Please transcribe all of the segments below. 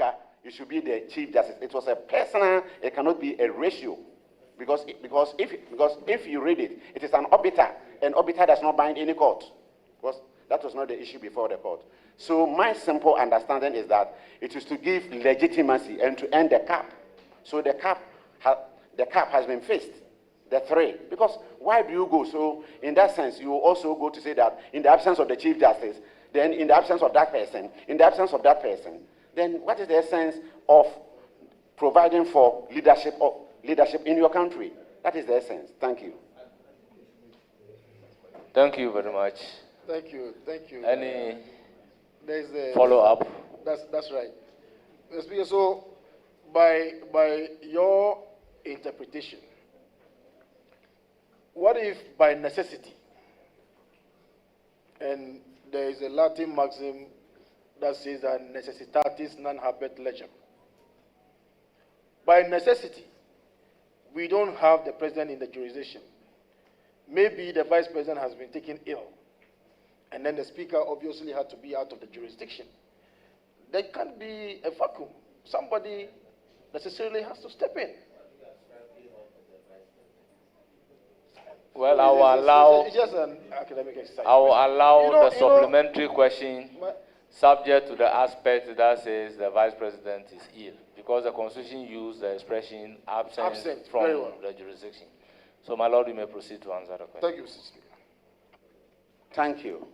Speaker, it should be the Chief Justice. It was a personal, it cannot be a ratio. Because if you read it, it is an arbiter, and arbiter does not bind any court. Because that was not the issue before the court. So my simple understanding is that it is to give legitimacy and to end the cap. So the cap has been fixed, the three. Because why do you go? So in that sense, you also go to say that in the absence of the Chief Justice, then in the absence of that person, in the absence of that person, then what is the essence of providing for leadership in your country? That is the essence. Thank you. Thank you very much. Thank you. Thank you. Any follow-up? That's right. Mr. Speaker, so by your interpretation, what if by necessity, and there is a Latin maxim that says that necessitatis non habet legem. By necessity, we don't have the president in the jurisdiction. Maybe the vice president has been taken ill, and then the speaker obviously had to be out of the jurisdiction. There can't be a vacuum. Somebody necessarily has to step in. Well, I will allow. It's just an academic exercise. I will allow the supplementary question subject to the aspect that says the vice president is ill, because the Constitution used the expression absent from the jurisdiction. So, my Lord, you may proceed to answer the question. Thank you, Mr. Speaker. Thank you.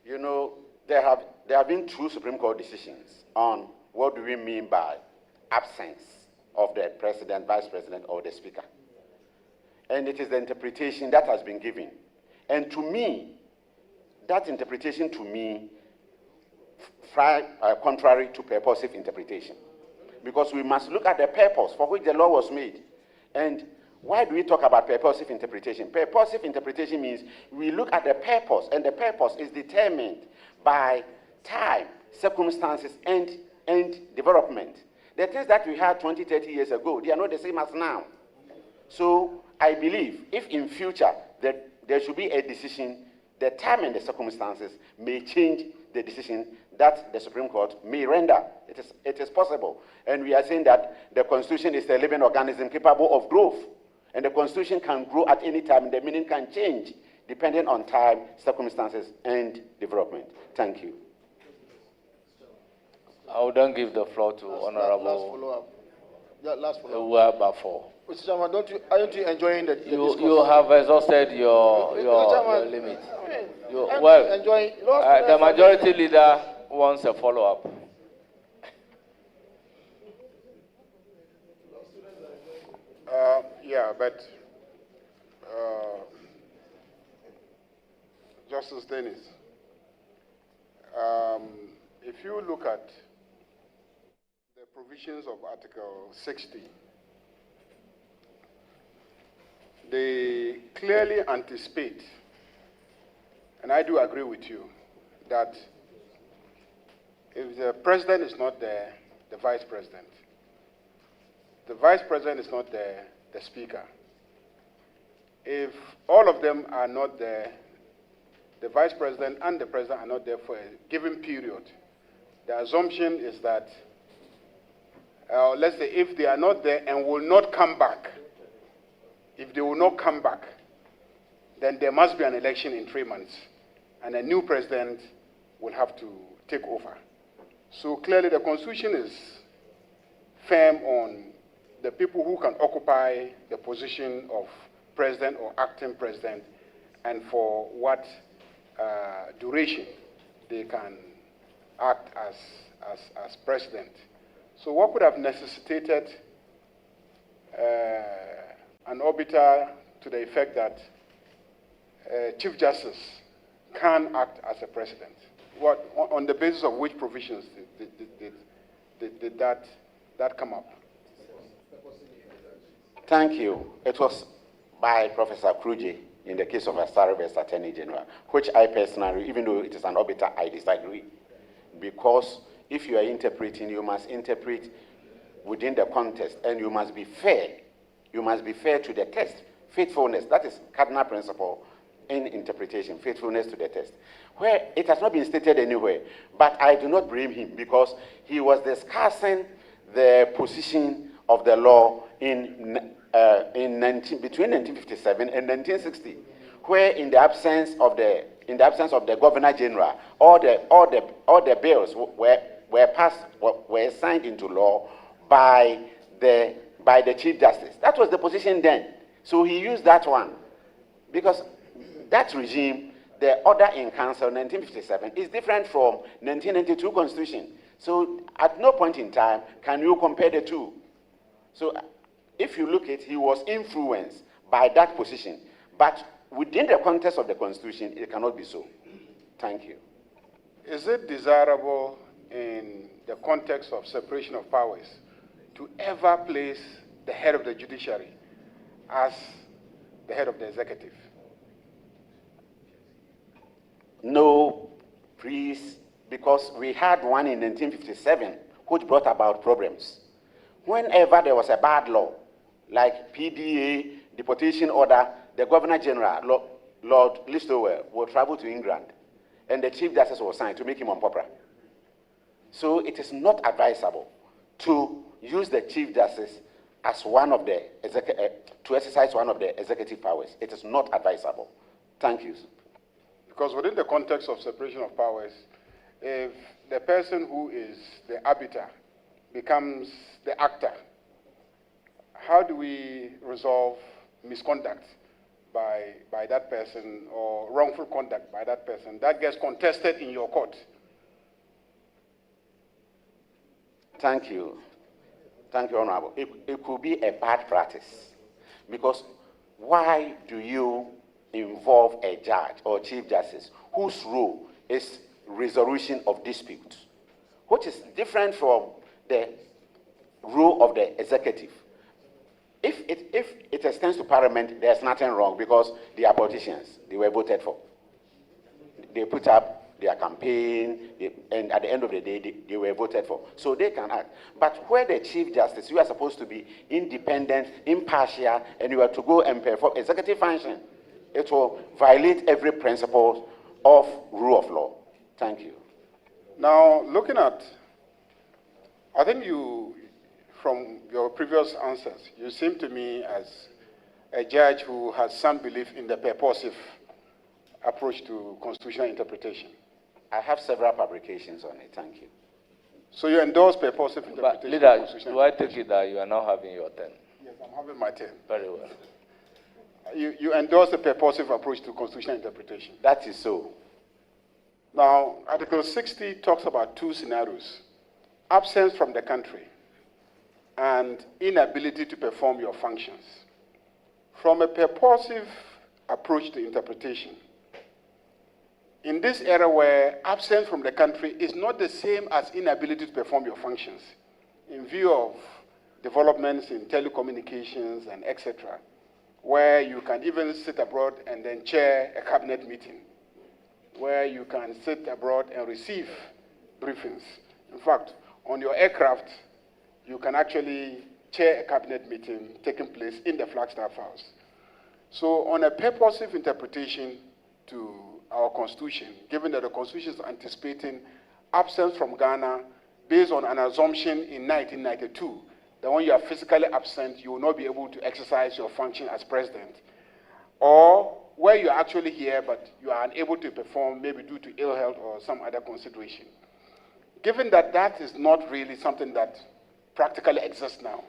You know, there have been two Supreme Court decisions on what do we mean by absence of the president, vice president, or the speaker. And it is the interpretation that has been given. And to me, that interpretation to me, contrary to purposive interpretation. Because we must look at the purpose for which the law was made. And why do we talk about purposive interpretation? Purposive interpretation means we look at the purpose, and the purpose is determined by time, circumstances, and development. The things that we had 20, 30 years ago, they are not the same as now. So I believe if in future there should be a decision, the time and the circumstances may change the decision that the Supreme Court may render. It is possible. And we are saying that the Constitution is a living organism capable of growth. And the Constitution can grow at any time. The meaning can change depending on time, circumstances, and development. Thank you. I will then give the floor to Honorable. Last follow-up. Mr. Chairman, aren't you enjoying the discourse? You have exhausted your limit. The majority leader wants a follow-up. Yeah, but Justice Dennis, if you look at the provisions of Article 60, they clearly anticipate, and I do agree with you, that if the president is not there, the vice president is not there, the speaker. If all of them are not there, the vice president and the president are not there for a given period, the assumption is that, let's say if they are not there and will not come back, if they will not come back, then there must be an election in 3 months, and a new president will have to take over. So clearly the Constitution is firm on the people who can occupy the position of president or acting president, and for what duration they can act as president. So what could have necessitated an arbiter to the effect that Chief Justice can act as a president? What, on the basis of which provisions did that come up? Thank you. It was by Professor Kruje in the case of a Sarabes Attorney General, which I personally, even though it is an arbiter, I disagree. Because if you are interpreting, you must interpret within the context, and you must be fair. You must be fair to the text. Faithfulness, that is cardinal principle in interpretation, faithfulness to the text, where it has not been stated anywhere. But I do not blame him because he was discussing the position of the law between 1957 and 1960, where in the absence of the Governor General, all the bills were signed into law by the Chief Justice. That was the position then. So he used that one because that regime, the order in council 1957, is different from 1992 Constitution. So at no point in time can you compare the two. So if you look at it, he was influenced by that position. But within the context of the Constitution, it cannot be so. Thank you. Is it desirable in the context of separation of powers to ever place the head of the judiciary as the head of the executive? No, please, because we had one in 1957 which brought about problems. Whenever there was a bad law, like PDA, deportation order, the Governor General, Lord Listowel, will travel to England, and the Chief Justice was signed to make him unpopular. So it is not advisable to use the Chief Justice as one of the to exercise one of the executive powers. It is not advisable. Thank you. Because within the context of separation of powers, if the person who is the arbiter becomes the actor, how do we resolve misconduct by that person or wrongful conduct by that person that gets contested in your court? Thank you. Thank you, Honorable. It could be a bad practice, because why do you involve a judge or Chief Justice whose role is resolution of dispute, which is different from the role of the executive? If it extends to Parliament, there's nothing wrong, because they are politicians. They were voted for. They put up their campaign, and at the end of the day, they were voted for. So they can act. But where the Chief Justice, you are supposed to be independent, impartial, and you are to go and perform executive function, it will violate every principle of rule of law. Thank you. Now, looking at, I think you, from your previous answers, you seem to me as a judge who has some belief in the purposive approach to constitutional interpretation. I have several publications on it. Thank you. So you endorse purposive interpretation? But leader, do I take it that you are now having your turn? Yes, I'm having my turn. Very well. You endorse the purposive approach to constitutional interpretation? That is so. Now, Article 60 talks about two scenarios: absence from the country and inability to perform your functions. From a purposive approach to interpretation, in this era where absence from the country is not the same as inability to perform your functions, in view of developments in telecommunications and etc., where you can even sit abroad and then chair a cabinet meeting, where you can sit abroad and receive briefings. In fact, on your aircraft, you can actually chair a cabinet meeting taking place in the Flagstaff House. So on a purposive interpretation to our Constitution, given that the Constitution is anticipating absence from Ghana based on an assumption in 1992 that when you are physically absent, you will not be able to exercise your function as president, or where you are actually here but you are unable to perform, maybe due to ill health or some other consideration. Given that that is not really something that practically exists now,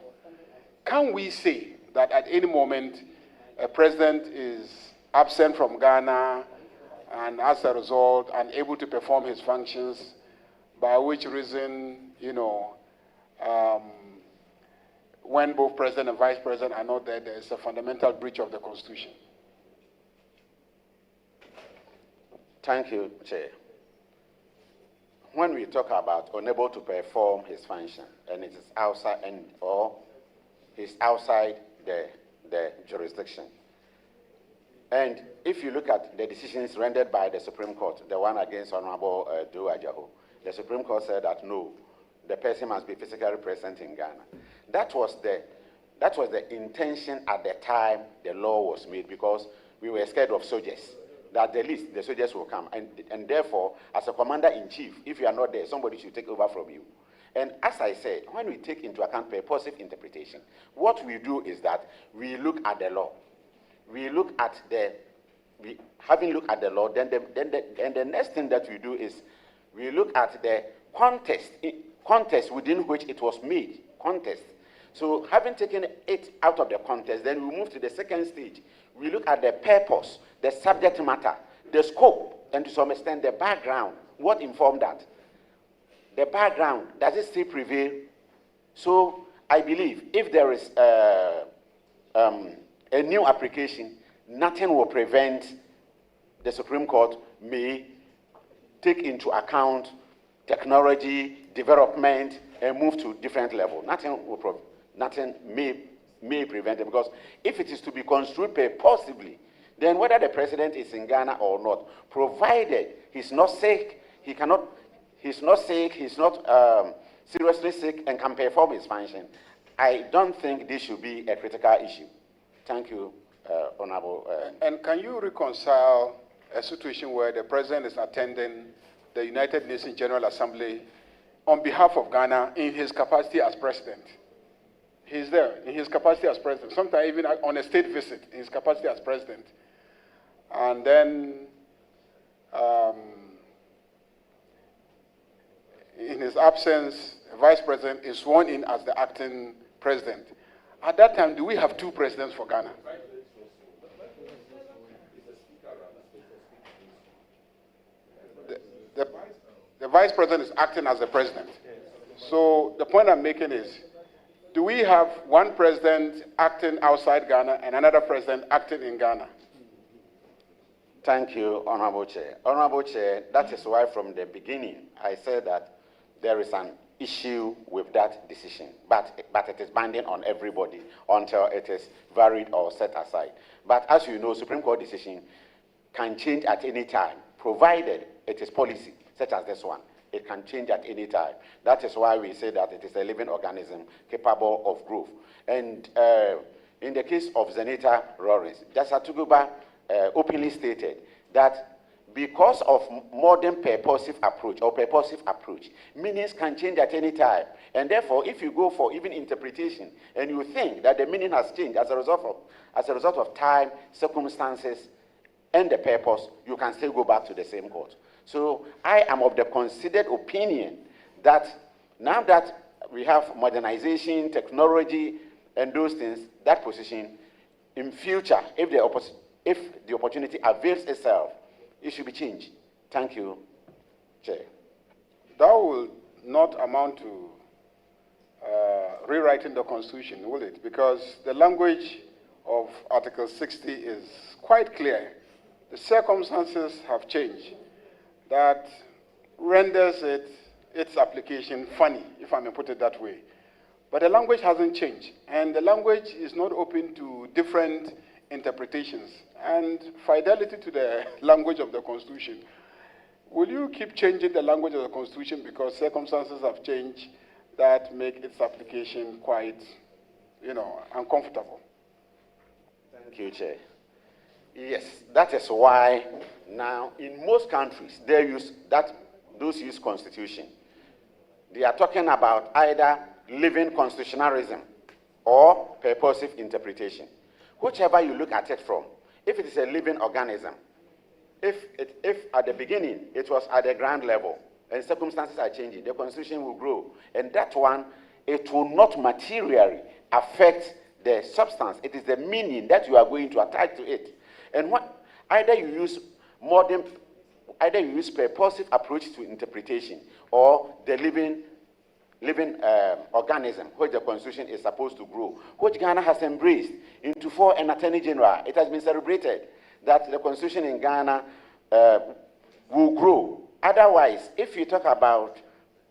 can we say that at any moment a president is absent from Ghana and as a result unable to perform his functions, by which reason, when both president and vice president are not there, there is a fundamental breach of the Constitution? Thank you, Chair. When we talk about unable to perform his function, and it is outside or he's outside the jurisdiction. And if you look at the decisions rendered by the Supreme Court, the one against Honorable Adjei, the Supreme Court said that no, the person must be physically present in Ghana. That was the intention at the time the law was made, because we were scared of soldiers that the least, the soldiers will come. And therefore, as a commander-in-chief, if you are not there, somebody should take over from you. And as I said, when we take into account purposive interpretation, what we do is that we look at the law. We look at having looked at the law, then the next thing that we do is we look at the context within which it was made, context. So having taken it out of the context, then we move to the second stage. We look at the purpose, the subject matter, the scope, and to some extent the background. What informed that? The background, does it still prevail? So I believe if there is a new application, nothing will prevent the Supreme Court may take into account technology, development, and move to different level. Nothing may prevent it, because if it is to be construed purposively, then whether the president is in Ghana or not, provided he's not sick, he's not seriously sick and can perform his function, I don't think this should be a critical issue. Thank you, Honorable. And can you reconcile a situation where the president is attending the United Nations General Assembly on behalf of Ghana in his capacity as president? He's there in his capacity as president, sometimes even on a state visit in his capacity as president. And then in his absence, the vice president is sworn in as the acting president. At that time, do we have two presidents for Ghana? The vice president is acting as the president. So the point I'm making is, do we have one president acting outside Ghana and another president acting in Ghana? Thank you, Honorable Chair. Honorable Chair, that is why from the beginning I said that there is an issue with that decision, but it is binding on everybody until it is varied or set aside. But as you know, Supreme Court decision can change at any time, provided it is policy, such as this one. It can change at any time. That is why we say that it is a living organism capable of growth. And in the case of Zenita Rollins, Justice Tuguba openly stated that because of modern purposive approach or purposive approach, meanings can change at any time. And therefore, if you go for even interpretation and you think that the meaning has changed as a result of time, circumstances, and the purpose, you can still go back to the same court. So I am of the considered opinion that now that we have modernization, technology, and those things, that position, in future, if the opportunity avails itself, it should be changed. Thank you, Chair. That will not amount to rewriting the Constitution, will it? Because the language of Article 60 is quite clear. The circumstances have changed. That renders its application funny, if I may put it that way. But the language hasn't changed, and the language is not open to different interpretations and fidelity to the language of the Constitution. Will you keep changing the language of the Constitution because circumstances have changed that make its application quite, uncomfortable? Thank you, Chair. Yes, that is why now in most countries those use constitution. They are talking about either living constitutionalism or purposive interpretation. Whichever you look at it from, if it is a living organism, if at the beginning it was at the ground level and circumstances are changing, the constitution will grow. And that one, it will not materially affect the substance. It is the meaning that you are going to attach to it. And either you use purposive approach to interpretation or the living organism, which the Constitution is supposed to grow, which Ghana has embraced into 4 an Attorney General. It has been celebrated that the Constitution in Ghana will grow. Otherwise, if you talk about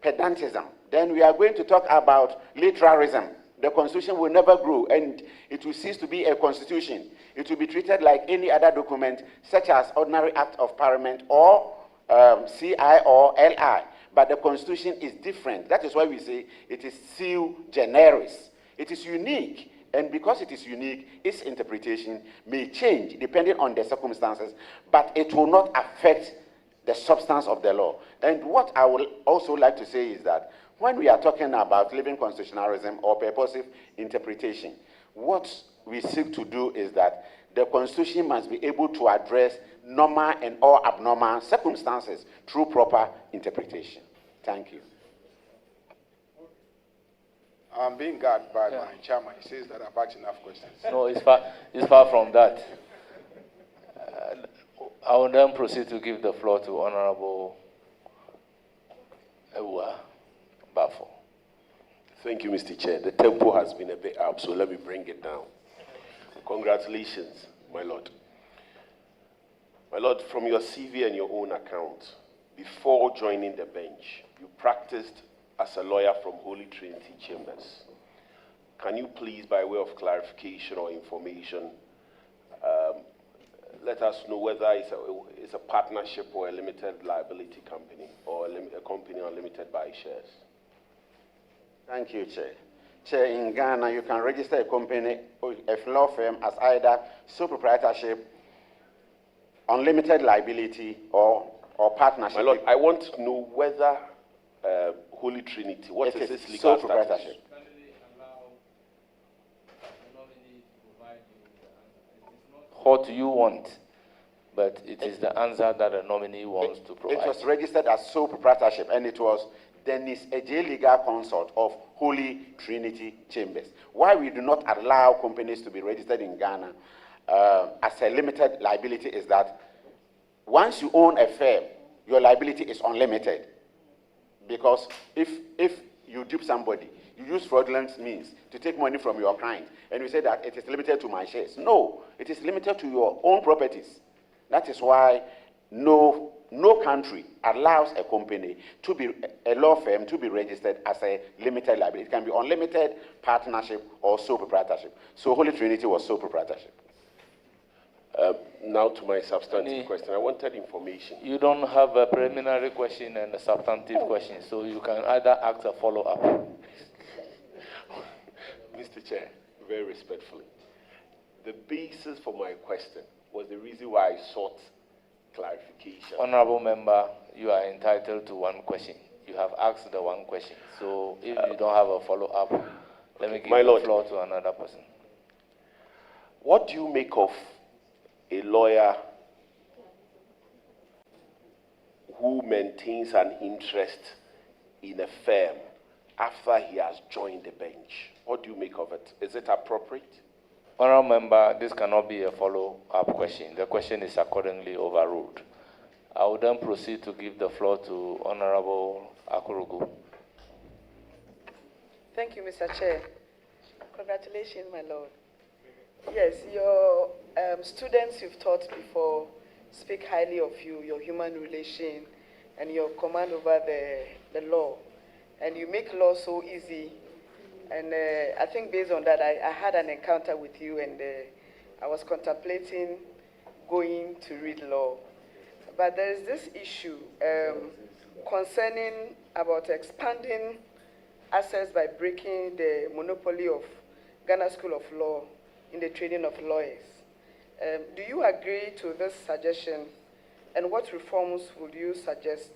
pedantism, then we are going to talk about literalism. The Constitution will never grow, and it will cease to be a constitution. It will be treated like any other document, such as ordinary act of parliament or CI or LI. But the Constitution is different. That is why we say it is sui generis. It is unique, And because it is unique, its interpretation may change depending on the circumstances, but it will not affect the substance of the law. And what I would also like to say is that when we are talking about living constitutionalism or purposive interpretation, what we seek to do is that the Constitution must be able to address normal and or abnormal circumstances through proper interpretation. Thank you. I'm being guarded by my chairman. He says that I've asked enough questions. No, it's far from that. I will then proceed to give the floor to Honorable Ewa Bafo. Thank you, Mr. Chair. The tempo has been a bit up, so let me bring it down. Congratulations, my Lord. My Lord, from your CV and your own account, before joining the bench, you practiced as a lawyer from Holy Trinity Chambers. Can you please, by way of clarification or information, let us know whether it's a partnership or a limited liability company or a company unlimited by shares? Thank you, Chair. Chair, in Ghana, you can register a company, a law firm, as either sole proprietorship, unlimited liability, or partnership. My Lord, I want to know whether Holy Trinity, what is this legal sole proprietorship? What do you want? But it is the answer that the nominee wants to provide. It was registered as sole proprietorship, and it was Dennis Adjei Legal Consult of Holy Trinity Chambers. Why we do not allow companies to be registered in Ghana as a limited liability is that once you own a firm, your liability is unlimited. Because if you dupe somebody, you use fraudulent means to take money from your client, and you say that it is limited to my shares. No, it is limited to your own properties. That is why no country allows a company to be, a law firm to be registered as a limited liability. It can be unlimited, partnership, or sole proprietorship. So Holy Trinity was sole proprietorship. Now to my substantive question. I wanted information. You don't have a preliminary question and a substantive question, so you can either ask a follow-up. Mr. Chair, very respectfully, the basis for my question was the reason why I sought clarification. Honorable member, you are entitled to one question. You have asked the one question. So if you don't have a follow-up, let me give the floor to another person. What do you make of a lawyer who maintains an interest in a firm after he has joined the bench? What do you make of it? Is it appropriate? Honorable member, this cannot be a follow-up question. The question is accordingly overruled. I will then proceed to give the floor to Honorable Akurugu. Thank you, Mr. Chair. Congratulations, my Lord. Yes, your students you've taught before speak highly of you, your human relation, and your command over the law. And you make law so easy. And I think based on that, I had an encounter with you, and I was contemplating going to read law. But there is this issue concerning about expanding access by breaking the monopoly of Ghana School of Law in the training of lawyers. Do you agree to this suggestion, and what reforms would you suggest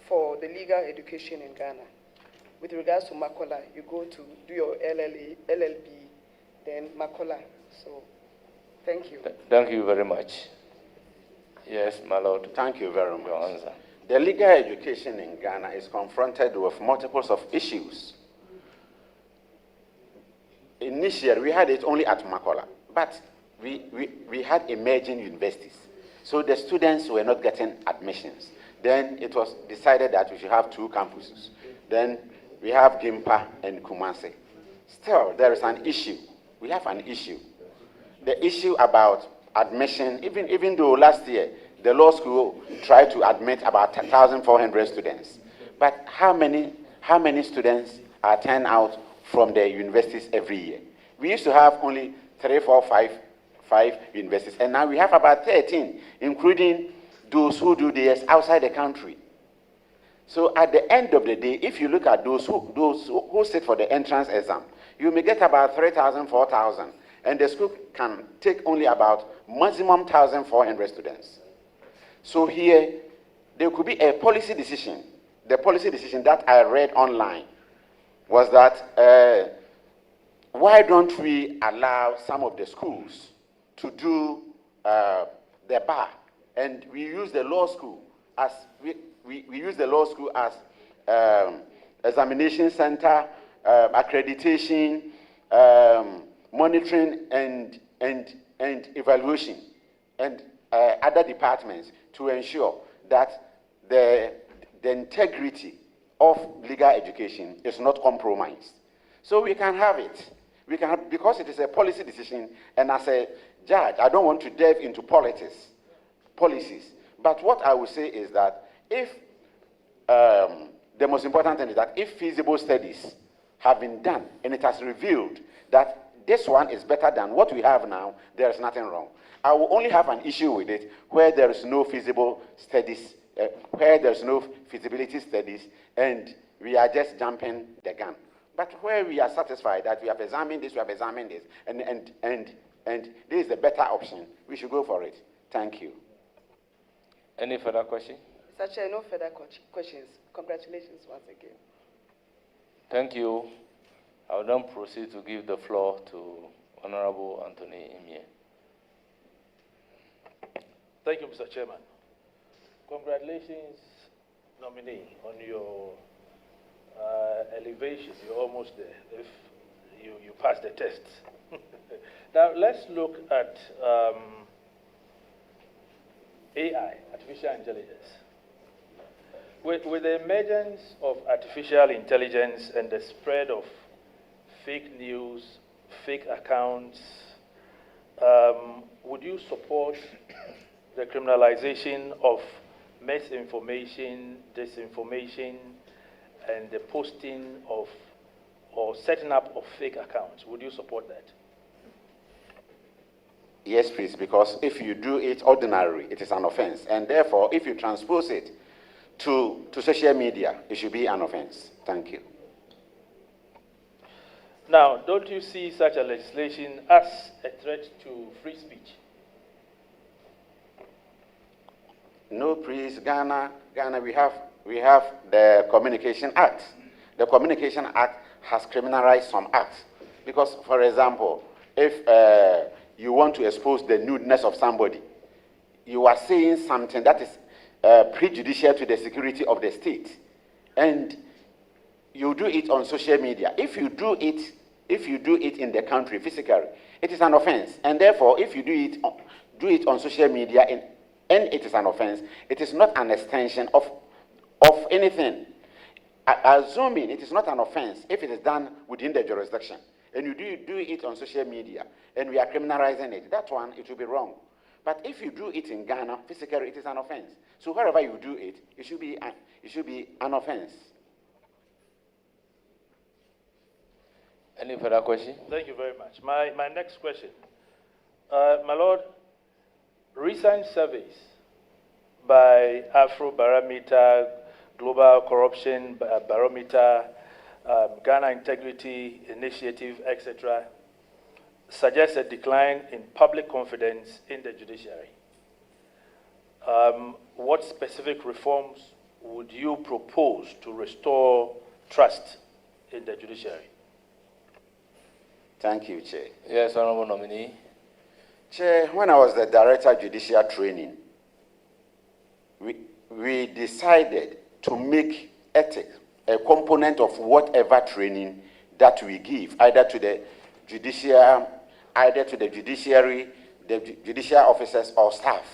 for the legal education in Ghana? With regards to Makola, you go to do your LLB, then Makola. So, thank you. Thank you very much. Yes, my Lord. Thank you very much. Your answer. The legal education in Ghana is confronted with multiples of issues. Initially, we had it only at Makola, but we had emerging universities. So the students were not getting admissions. Then it was decided that we should have 2 campuses. Then we have Gimpa and Kumasi. Still, there is an issue. We have an issue. The issue about admission, even though last year the law school tried to admit about 1,400 students, but how many students are turned out from the universities every year? We used to have only 3, 4, 5 universities, and now we have about 13, including those who do theirs outside the country. So at the end of the day, if you look at those who sit for the entrance exam, you may get about 3,000, 4,000, and the school can take only about maximum 1,400 students. So here, there could be a policy decision. The policy decision that I read online was that why don't we allow some of the schools to do the bar, and we use the law school as we use the law school as examination center, accreditation, monitoring, and evaluation, and other departments to ensure that the integrity of legal education is not compromised. So we can have it. We can have, because it is a policy decision, and as a judge, I don't want to delve into policies. But what I would say is that if the most important thing is that if feasible studies have been done and it has revealed that this one is better than what we have now, there is nothing wrong. I will only have an issue with it where there is no feasible studies, where there's no feasibility studies, and we are just jumping the gun. But where we are satisfied that we have examined this, and this is the better option, we should go for it. Thank you. Any further question? Mr. Chair, no further questions. Congratulations once again. Thank you. I will then proceed to give the floor to Honorable Anthony Imie. Thank you, Mr. Chairman. Congratulations, nominee, on your elevation. You're almost there if you pass the test. Now, let's look at AI, artificial intelligence. With the emergence of artificial intelligence and the spread of fake news, fake accounts, would you support the criminalization of misinformation, disinformation, and the posting of or setting up of fake accounts? Would you support that? Yes, please, because if you do it ordinarily, it is an offense. And therefore, if you transpose it to social media, it should be an offense. Thank you. Now, don't you see such a legislation as a threat to free speech? No, please, Ghana, we have the Communication Act. The Communication Act has criminalized some acts. Because, for example, if you want to expose the nudeness of somebody, you are saying something that is prejudicial to the security of the state, and you do it on social media. If you do it in the country physically, it is an offense. And therefore, if you do it on social media and it is an offense, it is not an extension of anything. Assuming it is not an offense if it is done within the jurisdiction, and you do it on social media, and we are criminalizing it, that one, it will be wrong. But if you do it in Ghana, physically, it is an offense. So wherever you do it, it should be an offense. Any further question? Thank you very much. My next question. My Lord, recent surveys by Afrobarometer, Global Corruption Barometer, Ghana Integrity Initiative, etc., suggest a decline in public confidence in the judiciary. What specific reforms would you propose to restore trust in the judiciary? Thank you, Chair. Yes, Honorable Nominee. Chair, when I was the Director of Judicial Training, we decided to make ethics a component of whatever training that we give, either to the judiciary, the judicial officers or staff.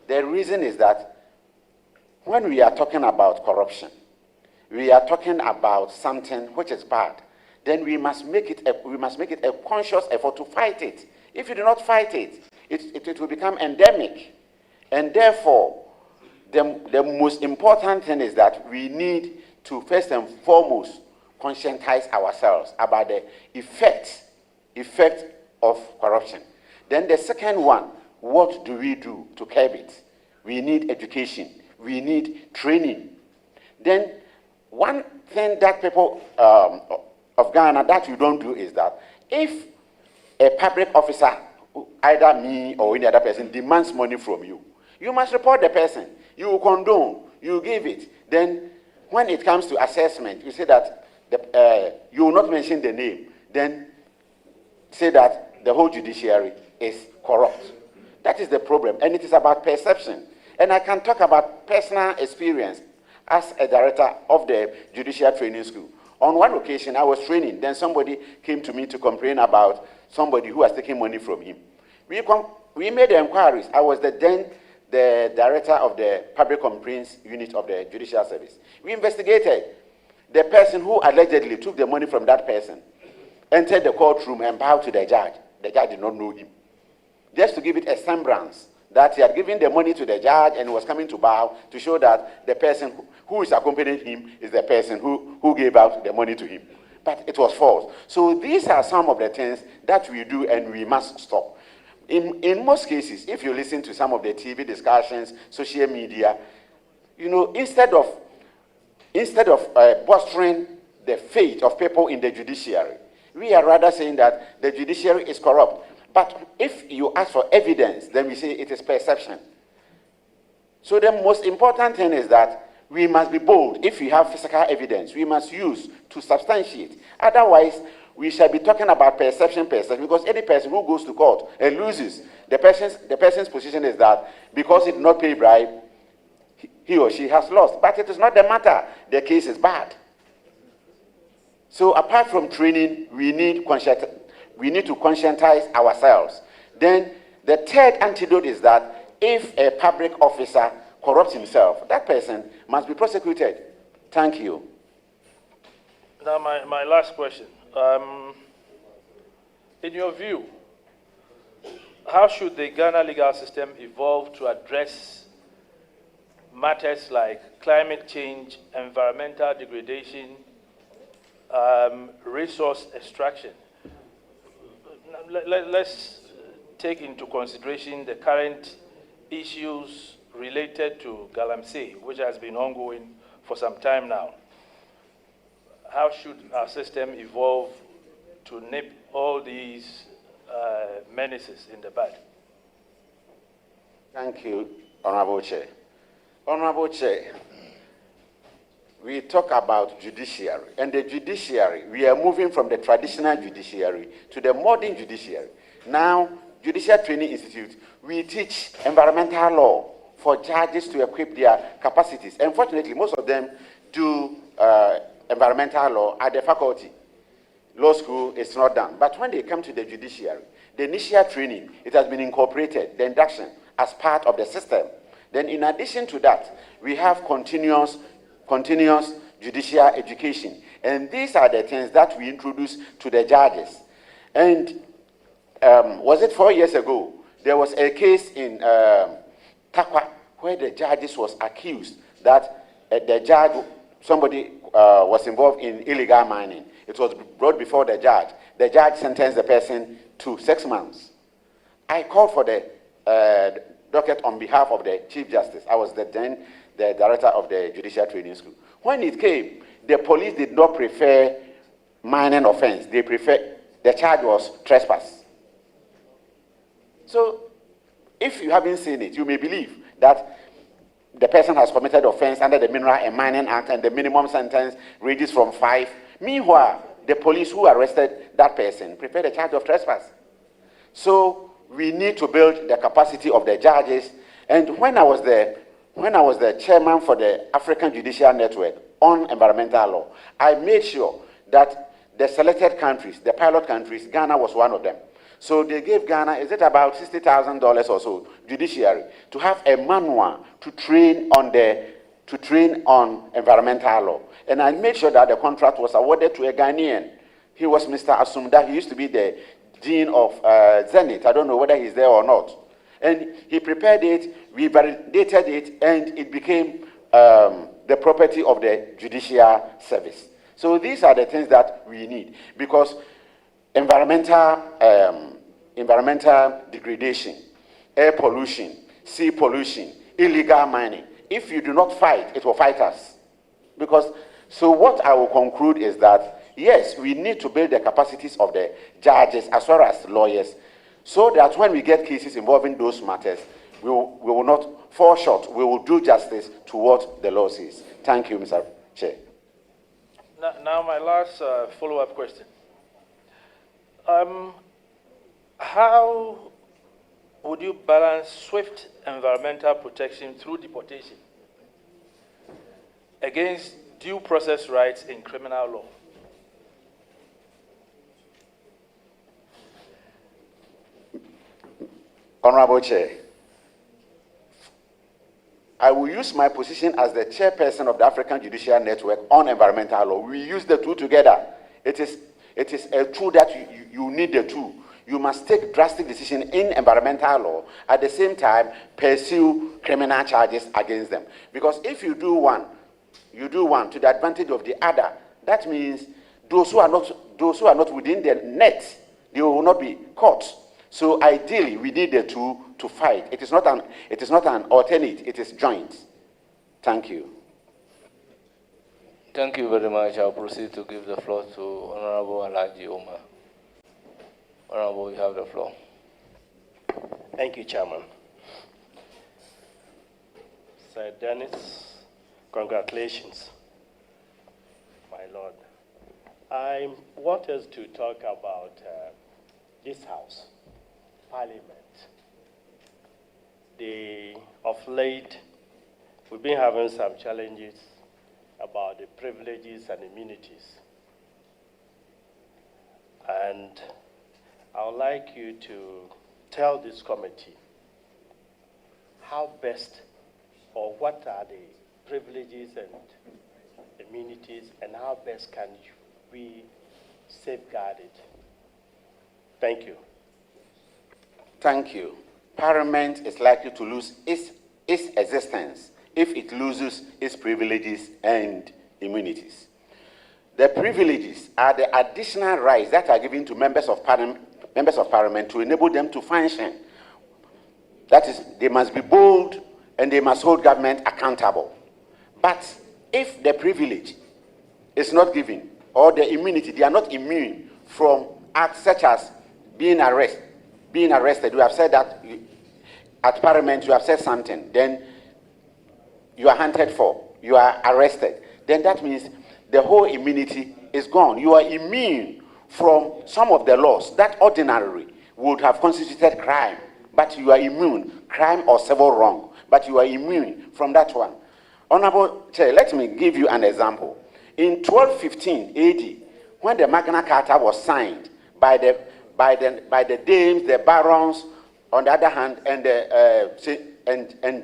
The reason is that when we are talking about corruption, we are talking about something which is bad, then we must make it a conscious effort to fight it. If you do not fight it, it will become endemic. And therefore, the most important thing is that we need to first and foremost conscientize ourselves about the effect of corruption. Then the second one, what do we do to curb it? We need education. We need training. Then one thing that people of Ghana that you don't do is that if a public officer, either me or any other person, demands money from you, you must report the person. You will condone, you give it. Then when it comes to assessment, you say that you will not mention the name. Then say that the whole judiciary is corrupt. That is the problem, and it is about perception. And I can talk about personal experience as a director of the Judicial Training School. On one occasion, I was training, then somebody came to me to complain about somebody who was taking money from him. We made the inquiries. I was the director of the Public Complaints Unit of the Judicial Service. We investigated. The person who allegedly took the money from that person entered the courtroom and bowed to the judge. The judge did not know him. Just to give it a semblance that he had given the money to the judge and was coming to bow to show that the person who is accompanying him is the person who gave out the money to him. But it was false. So these are some of the things that we do and we must stop. In most cases, if you listen to some of the TV discussions, social media, you know, instead of bolstering the faith of people in the judiciary, we are rather saying that the judiciary is corrupt. But if you ask for evidence, then we say it is perception. So the most important thing is that we must be bold. If we have physical evidence, we must use to substantiate. Otherwise, we shall be talking about perception, because any person who goes to court and loses, the person's position is that because he did not pay bribe, he or she has lost. But it is not the matter. The case is bad. So apart from training, we need to conscientize ourselves. Then the third antidote is that if a public officer corrupts himself, that person must be prosecuted. Thank you. Now my last question. In your view, how should the Ghana legal system evolve to address matters like climate change, environmental degradation, resource extraction? Let's take into consideration the current issues related to Galamsey, which has been ongoing for some time now. How should our system evolve to nip all these menaces in the bud? Thank you, Honorable Chair. Honorable Chair, we talk about judiciary, and the judiciary, we are moving from the traditional judiciary to the modern judiciary. Now, Judicial Training Institute, we teach environmental law for judges to equip their capacities. Unfortunately, most of them do environmental law at the faculty. Law school is not done. But when they come to the judiciary, the initial training, it has been incorporated, the induction, as part of the system. Then in addition to that, we have continuous judicial education. And these are the things that we introduce to the judges. And was it 4 years ago, there was a case in Takwa where the judges was accused that the judge, somebody was involved in illegal mining. It was brought before the judge. The judge sentenced the person to 6 months. I called for the docket on behalf of the Chief Justice. I was then the director of the Judicial Training School. When it came, the police did not prefer mining offense. They preferred, the charge was trespass. So, if you haven't seen it, you may believe that the person has committed offense under the Mineral and Mining Act, and the minimum sentence ranges from 5. Meanwhile, the police who arrested that person preferred the charge of trespass. So we need to build the capacity of the judges. And when I was the chairman for the African Judicial Network on environmental law, I made sure that the selected countries, the pilot countries, Ghana was one of them. So they gave Ghana, is it about $60,000 or so, judiciary, to have a manual to train on environmental law. And I made sure that the contract was awarded to a Ghanaian. He was Mr. Asumda. He used to be the dean of Zenith. I don't know whether he's there or not. And he prepared it, we validated it, and it became the property of the Judicial Service. So these are the things that we need, because environmental degradation, air pollution, sea pollution, illegal mining, if you do not fight, it will fight us. Because, so what I will conclude is that, yes, we need to build the capacities of the judges as well as lawyers, so that when we get cases involving those matters, we will not fall short. We will do justice to what the law says. Thank you, Mr. Chair. Now my last follow-up question. How would you balance swift environmental protection through deportation against due process rights in criminal law? Honorable Chair, I will use my position as the chairperson of the African Judicial Network on environmental law. We use the two together. It is a tool that you need the two. You must take drastic decisions in environmental law, at the same time pursue criminal charges against them. Because if you do one to the advantage of the other, that means those who are not within the net, they will not be caught. So ideally, we need the two to fight. It is not an alternate, it is joint. Thank you. Thank you very much. I'll proceed to give the floor to Honorable Adjei Omar. Honorable, you have the floor. Thank you, Chairman. Sir Dennis, congratulations, my Lord. I want us to talk about this House, Parliament. Of late, we've been having some challenges about the privileges and immunities. And I would like you to tell this committee how best, or what are the privileges and immunities, and how best can we safeguard it. Thank you. Thank you. Parliament is likely to lose its existence if it loses its privileges and immunities. The privileges are the additional rights that are given to members of Parliament to enable them to function. That is, they must be bold and they must hold government accountable. But if the privilege is not given, or the immunity, they are not immune from acts such as being arrested. We have said that at Parliament, you have said something, then you are hunted for, you are arrested. Then that means the whole immunity is gone. You are immune from some of the laws that ordinarily would have constituted crime, but you are immune, crime or civil wrong, but you are immune from that one. Honorable Chair, let me give you an example. In 1215 AD, when the Magna Carta was signed by the dames, the barons, on the other hand, and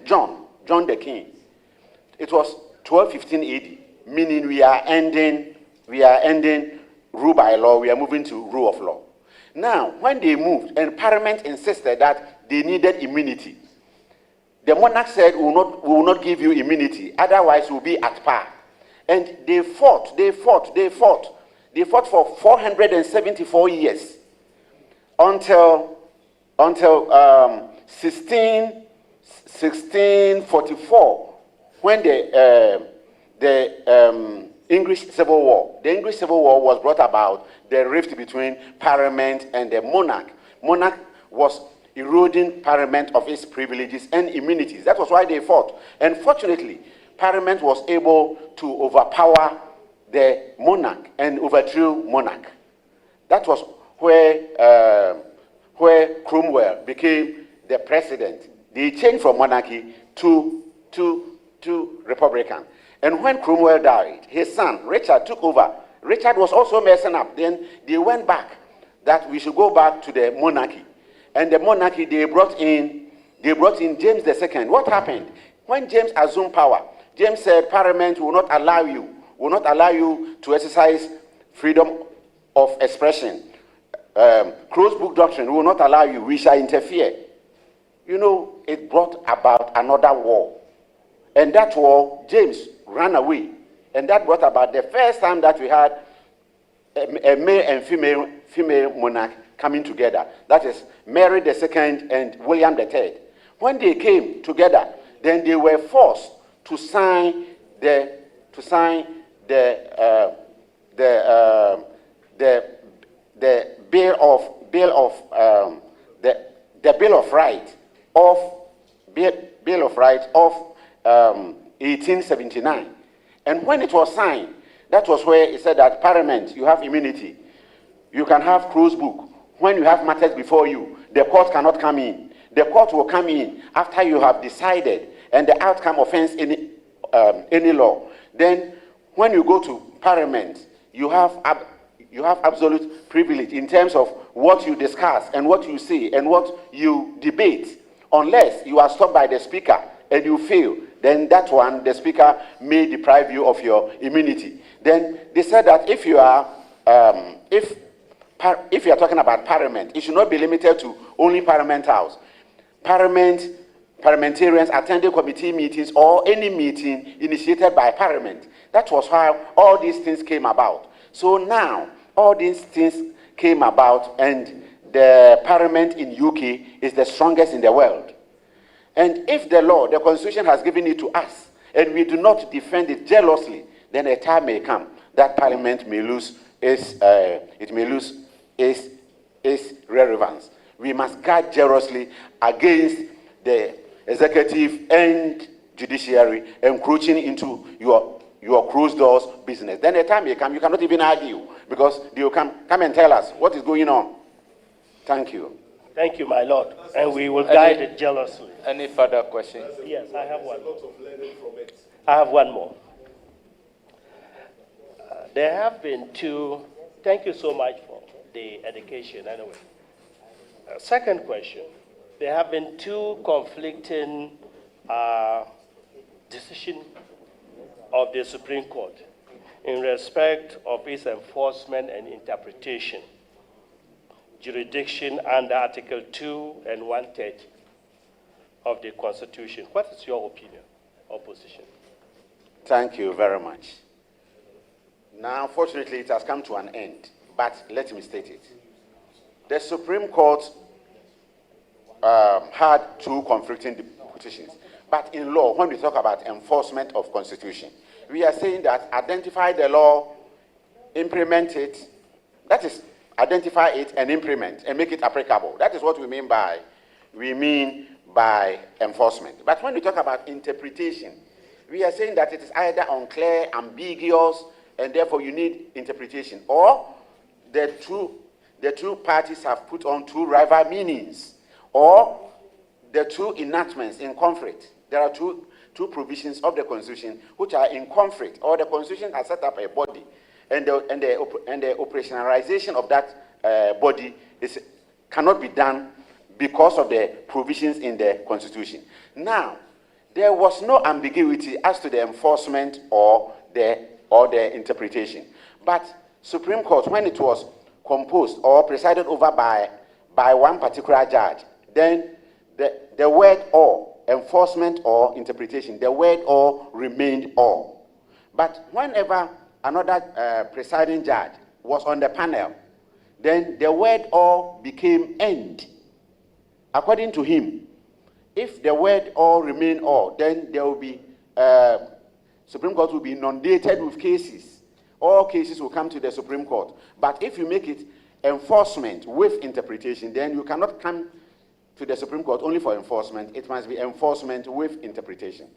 John the King, it was 1215 AD, meaning we are ending rule by law, we are moving to rule of law. Now, when they moved, and Parliament insisted that they needed immunity, the monarch said, we will not give you immunity, otherwise we'll be at par. And they fought for 474 years until 1644, when the English Civil War. The English Civil War was brought about the rift between Parliament and the monarch. Monarch was eroding Parliament of its privileges and immunities. That was why they fought. And fortunately, Parliament was able to overpower the monarch and overthrew monarch. That was where Cromwell became the president. They changed from monarchy to republican. And when Cromwell died, his son Richard took over. Richard was also messing up. Then they went back that we should go back to the monarchy. And the monarchy, they brought in James II. What happened? When James assumed power, James said Parliament will not allow you to exercise freedom of expression. Closed book doctrine will not allow you. We shall interfere. You know, it brought about another war. And that war, James ran away. And that brought about the first time that we had a male and female monarch coming together. That is Mary II and William III. When they came together, then they were forced to sign the to sign the bill of rights of 1879. And when it was signed, that was where it said that Parliament, you have immunity. You can have closed book. When you have matters before you, the court cannot come in. The court will come in after you have decided and the outcome offends any law. Then when you go to Parliament, you have absolute privilege in terms of what you discuss and what you say and what you debate, unless you are stopped by the Speaker and you fail. Then that one, the Speaker may deprive you of your immunity. Then they said that if you are, if you are talking about Parliament, it should not be limited to only Parliament House. Parliamentarians attending committee meetings or any meeting initiated by Parliament. That was how all these things came about. So now, all these things came about, and the Parliament in UK is the strongest in the world. And if the law, the Constitution has given it to us, and we do not defend it jealously, then a time may come that Parliament may lose its relevance. We must guard jealously against the executive and judiciary encroaching into your closed doors business. Then a time may come, you cannot even argue, because they will come and tell us what is going on. Thank you. Thank you, my Lord. And we will guide it jealously. Any further questions? Yes, I have one. I have one more. There have been two. Thank you so much for the education, anyway. Second question. There have been two conflicting decisions of the Supreme Court in respect of its enforcement and interpretation, jurisdiction under Article 2 and 130 of the Constitution. What is your opinion or position? Thank you very much. Now, fortunately, it has come to an end, but let me state it. The Supreme Court had two conflicting positions. But in law, when we talk about enforcement of Constitution, we are saying that identify the law, implement it, that is, identify it and implement and make it applicable. That is what we mean by enforcement. But when we talk about interpretation, we are saying that it is either unclear, ambiguous, and therefore you need interpretation, or the two parties have put on two rival meanings, or the two enactments in conflict. There are two provisions of the Constitution which are in conflict, or the Constitution has set up a body, and the operationalization of that body cannot be done because of the provisions in the Constitution. Now, there was no ambiguity as to the enforcement or the interpretation. But Supreme Court, when it was composed or presided over by one particular judge, then the word or, enforcement or interpretation, the word or remained or. But whenever another presiding judge was on the panel, then the word or became end. According to him, if the word or remain or, then there will be, Supreme Court will be inundated with cases. All cases will come to the Supreme Court. But if you make it enforcement with interpretation, then you cannot come to the Supreme Court only for enforcement. It must be enforcement with interpretation.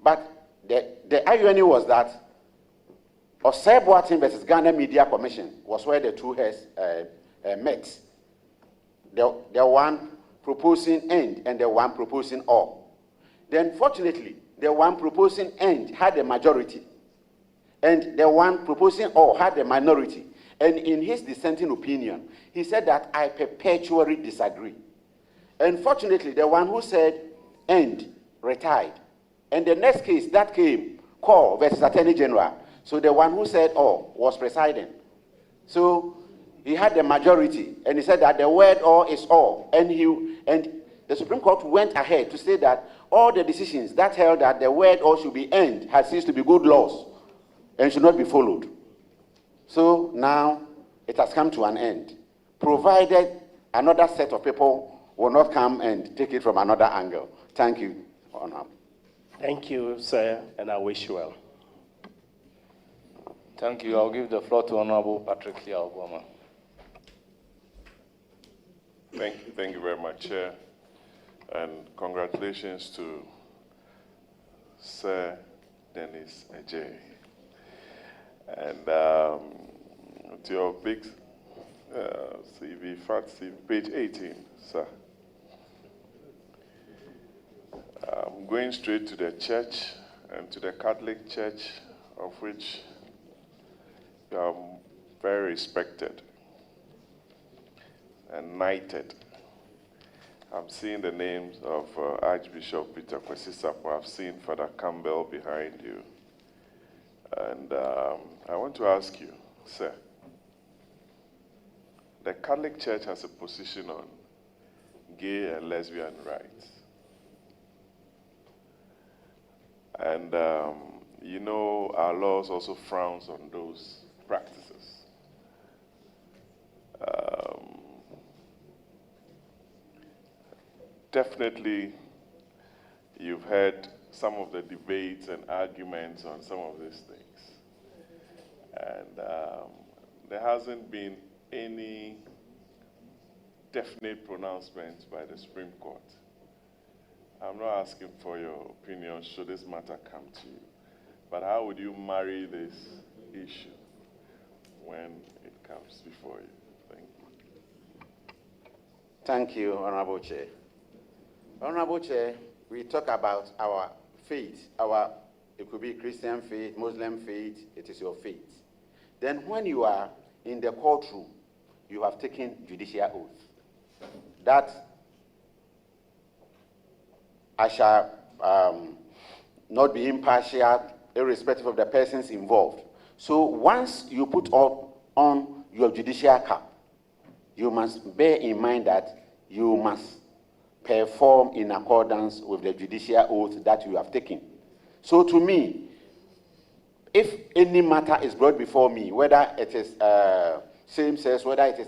But the irony was that Osei Boateng versus Ghana Media Commission was where the two heads met. The one proposing end and the one proposing or. Then fortunately, the one proposing end had the majority, and the one proposing or had the minority. And in his dissenting opinion, he said that I perpetually disagree. And fortunately, the one who said end retired. And the next case that came, Call versus Attorney General. So the one who said or was presiding. So he had the majority, and he said that the word or is all. And the Supreme Court went ahead to say that all the decisions that held that the word or should be end had ceased to be good laws and should not be followed. So now it has come to an end, provided another set of people will not come and take it from another angle. Thank you. Thank you, sir, and I wish you well. Thank you. I'll give the floor to Honorable Patrick Obama. Thank you very much, Chair, and congratulations to Sir Dennis Adjei. And to your big CV, fat CV, page 18, sir. I'm going straight to the church and to the Catholic Church, of which you are very respected and knighted. I'm seeing the names of Archbishop Peter Kwesisapo. I've seen Father Campbell behind you. And I want to ask you, sir, the Catholic Church has a position on gay and lesbian rights. And you know our laws also frowns on those practices. Definitely, you've heard some of the debates and arguments on some of these things. And there hasn't been any definite pronouncements by the Supreme Court. I'm not asking for your opinion should this matter come to you, but how would you marry this issue when it comes before you? Thank you. Thank you, Honorable Chair. Honorable Chair, we talk about our faith, it could be Christian faith, Muslim faith, it is your faith. Then when you are in the courtroom, you have taken judicial oath. That I shall not be impartial, irrespective of the persons involved. So once you put on your judicial cap, you must bear in mind that you must perform in accordance with the judicial oath that you have taken. So to me, if any matter is brought before me, whether it is same-sex, whether it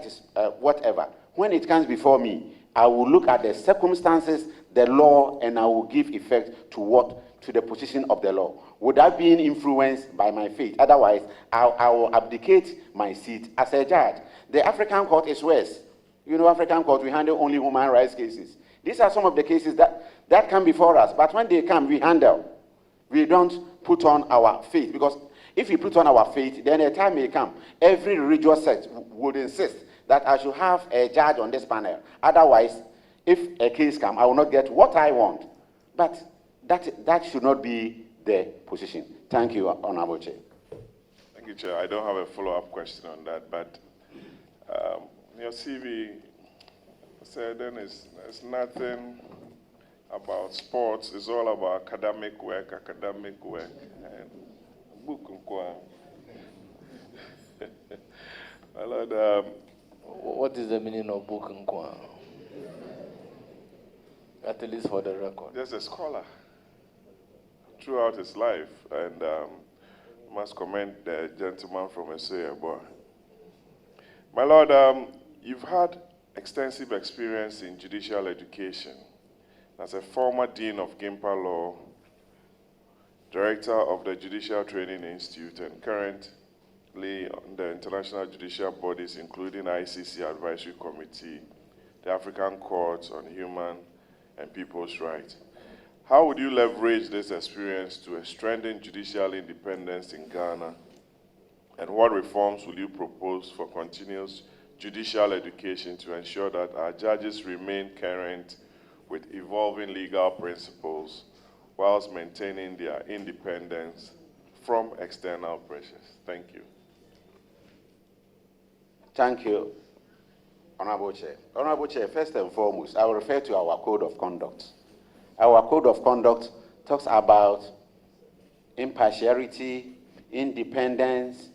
is whatever, when it comes before me, I will look at the circumstances, the law, and I will give effect to the position of the law, without being influenced by my faith. Otherwise, I will abdicate my seat as a judge. The African court is worse. You know, African court, we handle only human rights cases. These are some of the cases that come before us, but when they come, we handle. We don't put on our faith, because if we put on our faith, then a time may come. Every religious sect would insist that I should have a judge on this panel. Otherwise, if a case comes, I will not get what I want. But that should not be the position. Thank you, Honorable Chair. Thank you, Chair. I don't have a follow-up question on that, but your CV said then it's nothing about sports. It's all about academic work, and book. My Lord, what is the meaning of book? At least for the record. There's a scholar throughout his life, and must commend the gentleman from Adjei. My Lord, you've had extensive experience in judicial education. As a former Dean of Gimpa Law, Director of the Judicial Training Institute, and currently on the international judicial bodies, including ICC Advisory Committee, the African Court on Human and People's Rights. How would you leverage this experience to strengthen judicial independence in Ghana? And what reforms will you propose for continuous judicial education to ensure that our judges remain current with evolving legal principles whilst maintaining their independence from external pressures? Thank you. Thank you, Honorable Chair. Honorable Chair, first and foremost, I will refer to our Code of Conduct. Our Code of Conduct talks about impartiality, independence,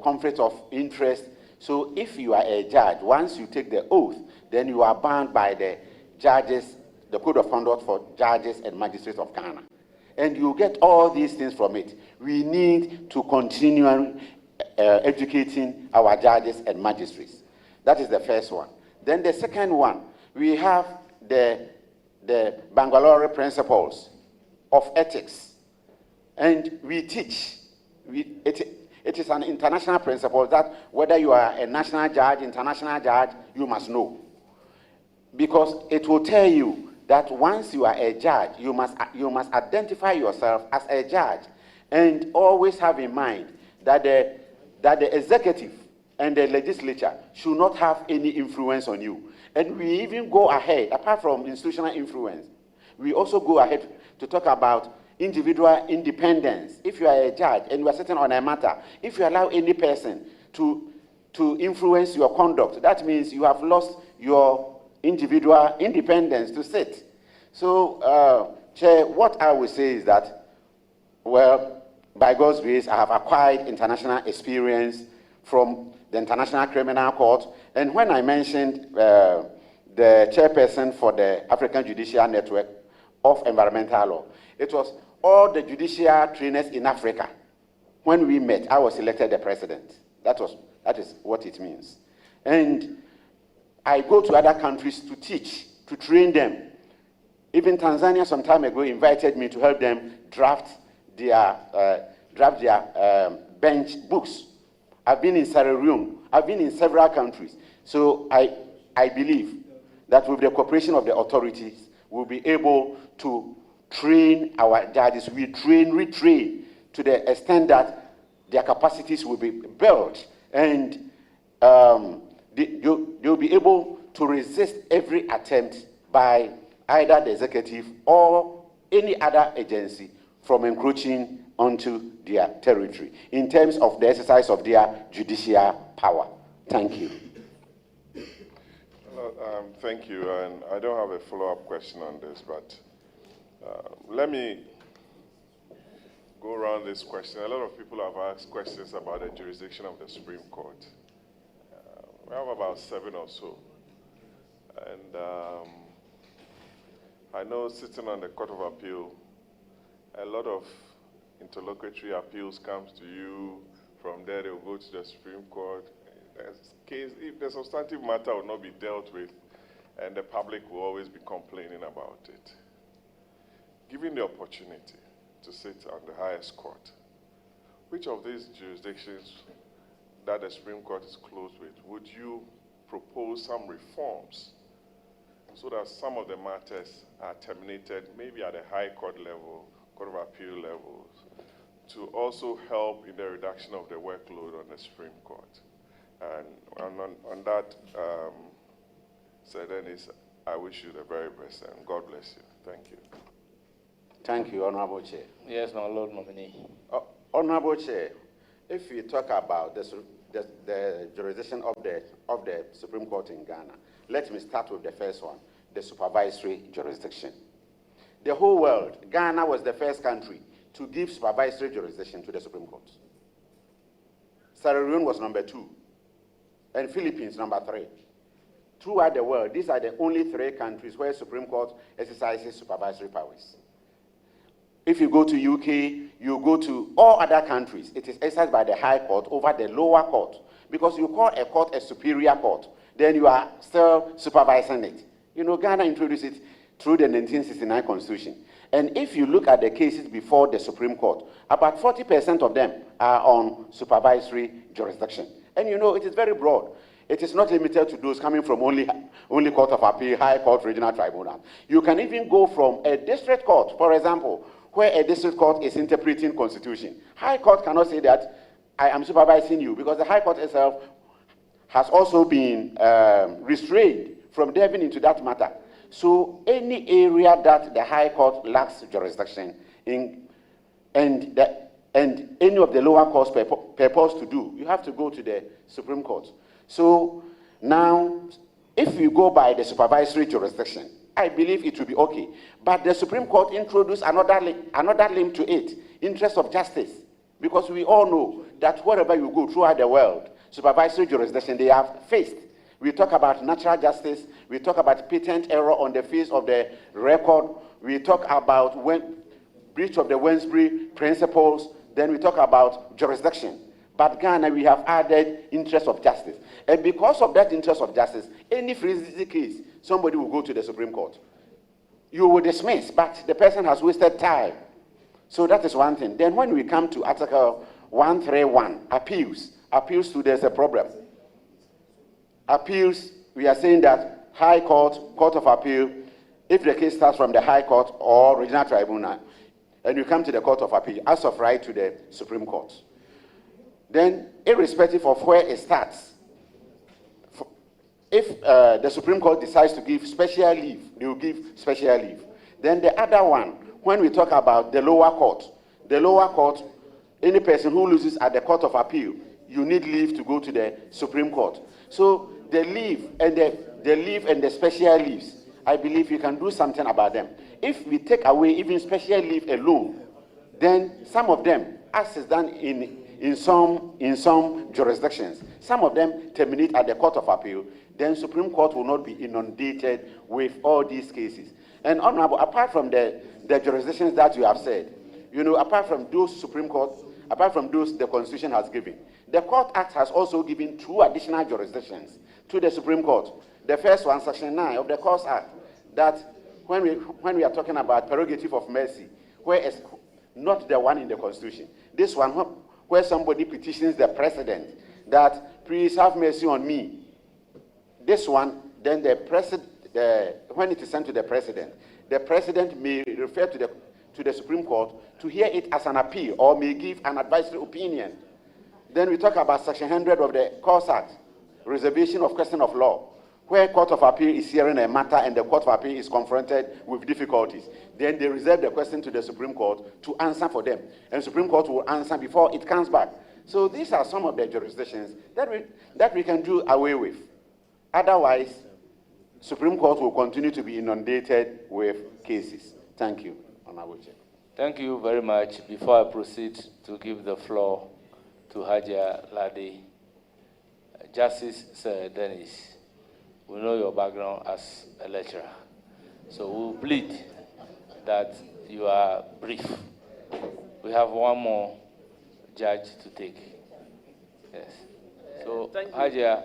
conflict of interest. So if you are a judge, once you take the oath, then you are bound by the judges, the Code of Conduct for judges and magistrates of Ghana. And you get all these things from it. We need to continue educating our judges and magistrates. That is the first one. Then the second one, we have the Bangalore principles of ethics. And we teach it is an international principle that whether you are a national judge, international judge, you must know. Because it will tell you that once you are a judge, you must identify yourself as a judge, and always have in mind that the executive and the legislature should not have any influence on you. And we even go ahead, apart from institutional influence, we also go ahead to talk about individual independence. If you are a judge and you are sitting on a matter, if you allow any person to influence your conduct, that means you have lost your individual independence to sit. So, Chair, what I would say is that, well, by God's grace, I have acquired international experience from the International Criminal Court. And when I mentioned the chairperson for the African Judicial Network of Environmental Law, it was all the judicial trainers in Africa. When we met, I was elected the president. That is what it means. And I go to other countries to teach, to train them. Even Tanzania some time ago invited me to help them draft their bench books. I've been in Sierra Leone. I've been in several countries. So I believe that with the cooperation of the authorities, we'll be able to train our judges. We retrain to the extent that their capacities will be built, and they'll be able to resist every attempt by either the executive or any other agency from encroaching onto their territory in terms of the exercise of their judicial power. Thank you. Thank you, and I don't have a follow-up question on this, but let me go around this question. A lot of people have asked questions about the jurisdiction of the Supreme Court. We have about 7 or so. And I know sitting on the Court of Appeal, a lot of interlocutory appeals comes to you. From there, they'll go to the Supreme Court. If the substantive matter will not be dealt with, and the public will always be complaining about it. Given the opportunity to sit on the highest court, which of these jurisdictions that the Supreme Court is close with, would you propose some reforms so that some of the matters are terminated, maybe at the High Court level, Court of Appeal levels, to also help in the reduction of the workload on the Supreme Court? And on that, Sir Dennis, I wish you the very best, and God bless you. Thank you. Thank you, Honorable Chair. Yes, my Lord nominee. Honorable Chair, if we talk about the jurisdiction of the Supreme Court in Ghana, let me start with the first one, the supervisory jurisdiction. The whole world, Ghana was the first country to give supervisory jurisdiction to the Supreme Court. Sierra Leone was number 2, and Philippines number 3. Throughout the world, these are the only 3 countries where Supreme Court exercises supervisory powers. If you go to UK, you go to all other countries, it is exercised by the High Court over the lower court. Because you call a court a superior court, then you are still supervising it. You know, Ghana introduced it through the 1969 Constitution. And if you look at the cases before the Supreme Court, about 40% of them are on supervisory jurisdiction. And you know, it is very broad. It is not limited to those coming from only Court of Appeal, High Court, Regional Tribunal. You can even go from a district court, for example, where a district court is interpreting Constitution. High Court cannot say that I am supervising you, because the High Court itself has also been restrained from delving into that matter. So any area that the High Court lacks jurisdiction in, and any of the lower courts purpose to do, you have to go to the Supreme Court. So now, if you go by the supervisory jurisdiction, I believe it will be okay. But the Supreme Court introduced another limb to it, interest of justice. Because we all know that wherever you go throughout the world, supervisory jurisdiction they have faced. We talk about natural justice, we talk about patent error on the face of the record, we talk about breach of the Wensbury principles, then we talk about jurisdiction. But Ghana, we have added interest of justice. And because of that interest of justice, any freezing case, somebody will go to the Supreme Court. You will dismiss, but the person has wasted time. So that is one thing. Then when we come to Article 131, appeals. Appeals to there's a problem. Appeals, we are saying that High Court, Court of Appeal, if the case starts from the High Court or Regional Tribunal, and you come to the Court of Appeal, as of right to the Supreme Court, then irrespective of where it starts, if the Supreme Court decides to give special leave, they will give special leave. Then the other one, when we talk about the lower court, any person who loses at the Court of Appeal, you need leave to go to the Supreme Court. So the leave and the special leaves, I believe you can do something about them. If we take away even special leave alone, then some of them, as is done in some jurisdictions, some of them terminate at the Court of Appeal, then Supreme Court will not be inundated with all these cases. And Honorable, apart from the jurisdictions that you have said, apart from those Supreme Court, apart from those the Constitution has given, the Court Act has also given 2 additional jurisdictions to the Supreme Court. The first one, Section 9 of the Court Act, that when we are talking about prerogative of mercy, where it's not the one in the Constitution, this one where somebody petitions the President that please have mercy on me. This one, then when it is sent to the President may refer to the Supreme Court to hear it as an appeal or may give an advisory opinion. Then we talk about Section 100 of the Court Act, reservation of question of law, where Court of Appeal is hearing a matter and the Court of Appeal is confronted with difficulties. Then they reserve the question to the Supreme Court to answer for them. And Supreme Court will answer before it comes back. So these are some of the jurisdictions that we can do away with. Otherwise, Supreme Court will continue to be inundated with cases. Thank you, Honorable Chair. Thank you very much. Before I proceed to give the floor to Adjei Ladi, Justice Sir Dennis, we know your background as a lecturer, so we'll plead that you are brief. We have one more judge to take. Yes. So, Adjei,